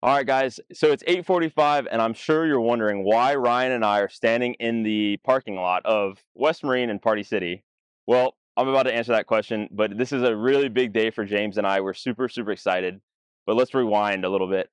All right, guys, so it's 8:45, and I'm sure you're wondering why Ryan and I are standing in the parking lot of West Marine in Party City. Well, I'm about to answer that question, but this is a really big day for James and I. We're super, super excited, but let's rewind a little bit.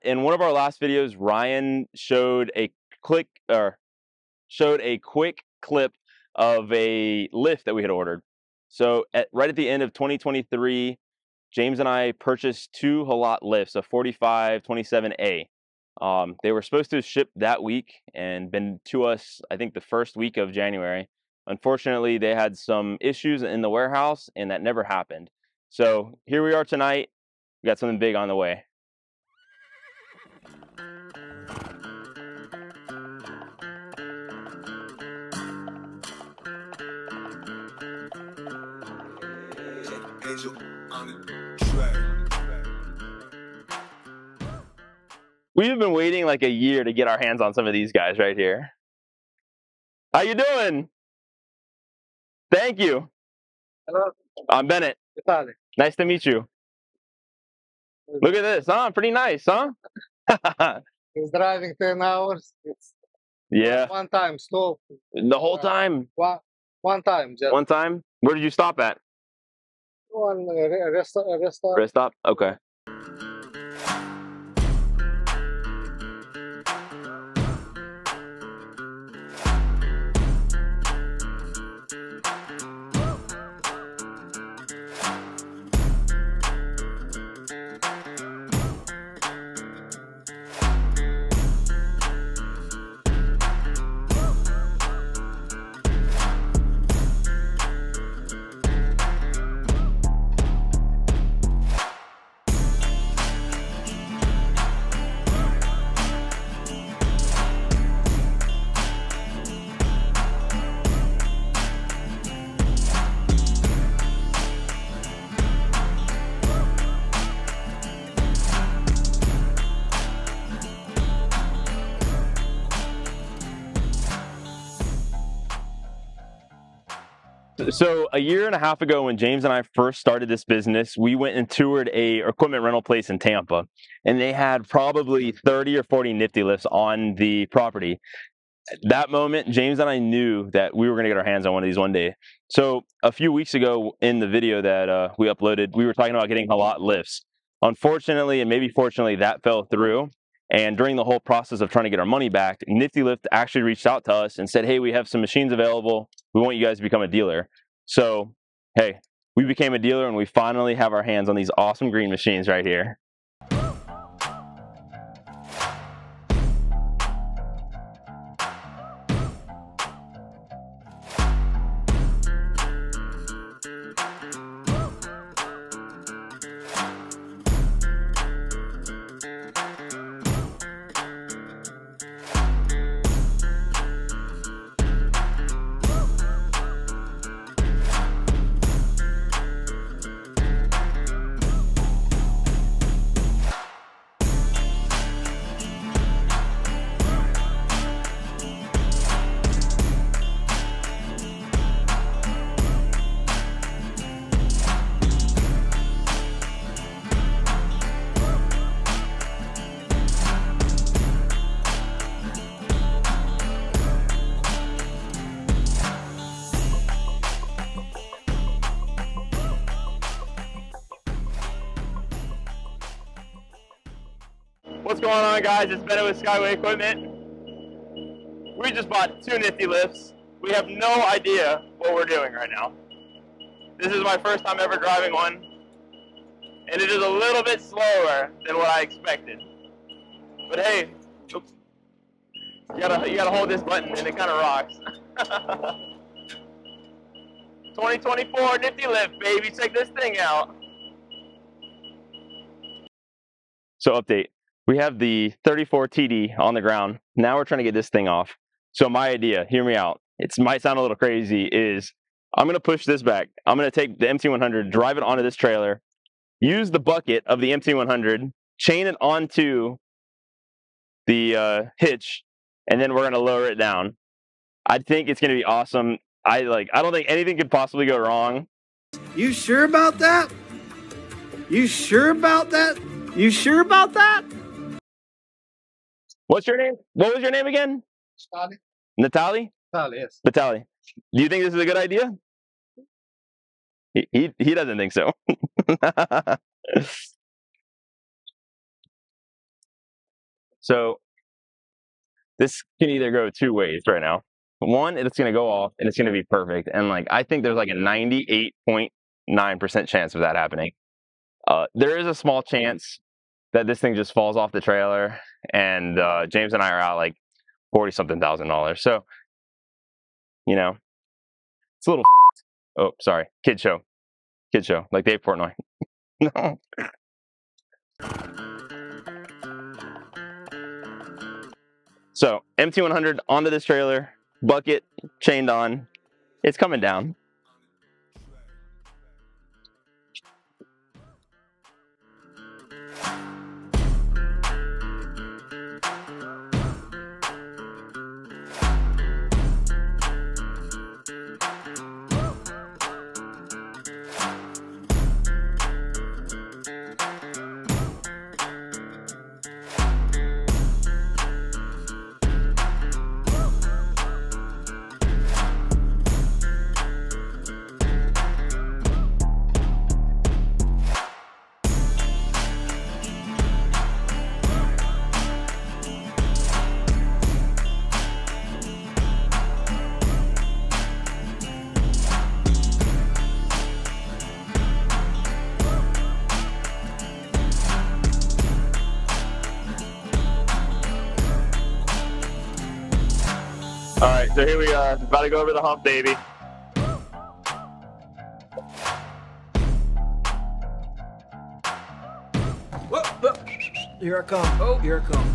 In one of our last videos, Ryan showed a quick clip of a lift that we had ordered. So right at the end of 2023, James and I purchased two Halot lifts, a 4527A. They were supposed to ship that week and been to us, I think, the first week of January. Unfortunately, they had some issues in the warehouse, and that never happened. So here we are tonight. We got something big on the way. We've been waiting like a year to get our hands on some of these guys right here. How you doing? Thank you. Hello. I'm Bennett. Nice to meet you. Look at this, huh? Pretty nice, huh? He's driving 10 hours. It's Yeah. one time stop. The whole time? One time. Just One time? Where did you stop at? one rest stop. Rest stop? Okay. So a year and a half ago, when James and I first started this business, we went and toured a equipment rental place in Tampa, and they had probably 30 or 40 Nifty Lifts on the property. At that moment, James and I knew that we were going to get our hands on one of these one day. So a few weeks ago in the video that we uploaded, we were talking about getting Halot lifts. Unfortunately, and maybe fortunately, that fell through. And during the whole process of trying to get our money back, Nifty Lift actually reached out to us and said, hey, we have some machines available. We want you guys to become a dealer. So, hey, we became a dealer, and we finally have our hands on these awesome green machines right here. What's going on, guys? It's Bennett with Skyway Equipment. We just bought two Nifty Lifts. We have no idea what we're doing right now. This is my first time ever driving one, and it is a little bit slower than what I expected. But hey, oops, you gotta hold this button, and it kind of rocks. 2024 Nifty Lift, baby! Check this thing out. So update. We have the 34 TD on the ground. Now we're trying to get this thing off. So my idea, hear me out. It might sound a little crazy, is I'm going to push this back. I'm going to take the MT100, drive it onto this trailer, use the bucket of the MT100, chain it onto the hitch, and then we're going to lower it down. I think it's going to be awesome. I don't think anything could possibly go wrong. You sure about that? You sure about that? You sure about that? What's your name? What was your name again? Charlie. Natalie? Charlie, yes. Natalie. Do you think this is a good idea? He doesn't think so. So this can either go two ways right now. One, it's going to go off and it's going to be perfect. And like, I think there's like a 98.9% chance of that happening. There is a small chance that this thing just falls off the trailer and James and I are out like $40-something thousand. So, you know, it's a little, oh, sorry, kid show, like Dave Portnoy. No. So MT100 onto this trailer, bucket chained on, it's coming down. All right, so here we are, about to go over the hump, baby. Whoa, whoa. Here I come. Oh, here I come.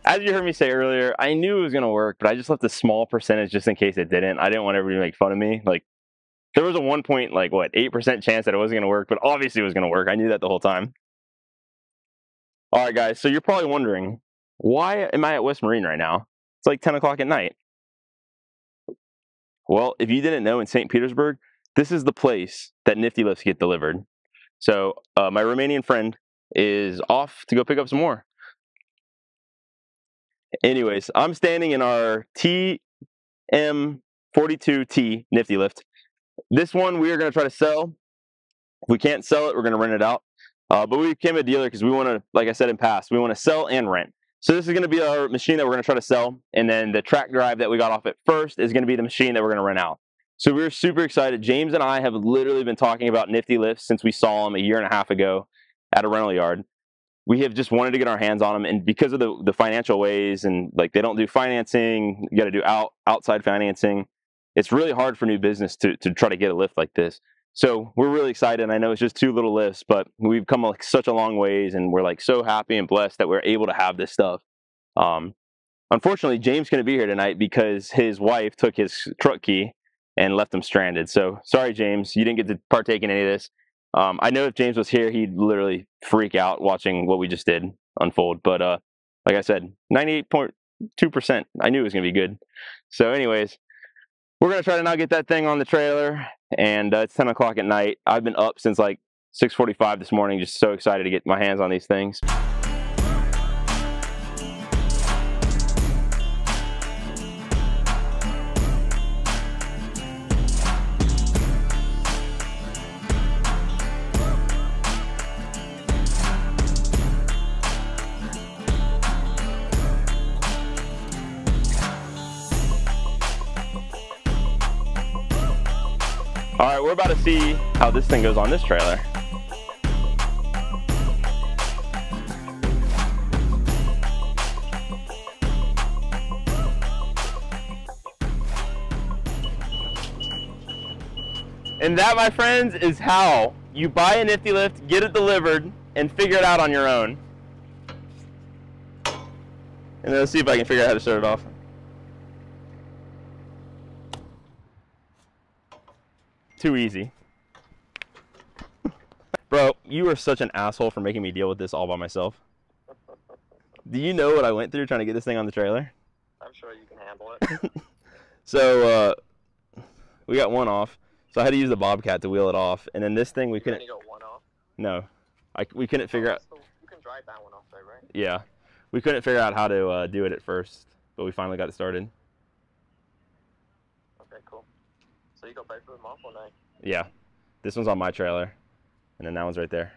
As you heard me say earlier, I knew it was going to work, but I just left a small percentage just in case it didn't. I didn't want everybody to make fun of me. Like, there was a 8% chance that it wasn't going to work, but obviously it was going to work. I knew that the whole time. All right, guys, so you're probably wondering, why am I at West Marine right now? It's like 10 o'clock at night. Well, if you didn't know, in St. Petersburg, this is the place that Nifty Lifts get delivered. So my Romanian friend is off to go pick up some more. Anyways, I'm standing in our TM42T Nifty Lift. This one we are going to try to sell. If we can't sell it, we're going to rent it out. But we became a dealer because we want to, like I said in past, we want to sell and rent. So this is going to be our machine that we're going to try to sell. And then the track drive that we got off at first is going to be the machine that we're going to rent out. So we're super excited. James and I have literally been talking about Nifty Lifts since we saw them a year and a half ago at a rental yard. We have just wanted to get our hands on them, and because of the financial ways, and like they don't do financing, you got to do outside financing. It's really hard for new business to try to get a lift like this. So we're really excited. I know it's just 2 little lifts, but we've come like such a long ways, and we're like so happy and blessed that we're able to have this stuff. Unfortunately, James couldn't be here tonight because his wife took his truck key and left him stranded. So sorry, James, you didn't get to partake in any of this. I know if James was here, he'd literally freak out watching what we just did unfold. But like I said, 98.2%, I knew it was going to be good. So anyways, we're going to try to now get that thing on the trailer, and it's 10 o'clock at night. I've been up since like 6:45 this morning, just so excited to get my hands on these things. All right, we're about to see how this thing goes on this trailer. And that, my friends, is how you buy a Nifty Lift, get it delivered, and figure it out on your own. And then let's see if I can figure out how to start it off. Too easy. you are such an asshole for making me deal with this all by myself. Do you know what I went through trying to get this thing on the trailer? I'm sure you can handle it. So we got one off. So I had to use the Bobcat to wheel it off, and then this thing we couldn't. You got one off? No, we couldn't figure out. You can drive that one off though, right? Yeah, we couldn't figure out how to do it at first, but we finally got it started. Okay, cool. So you got both of them off or no? Yeah, this one's on my trailer, and then that one's right there.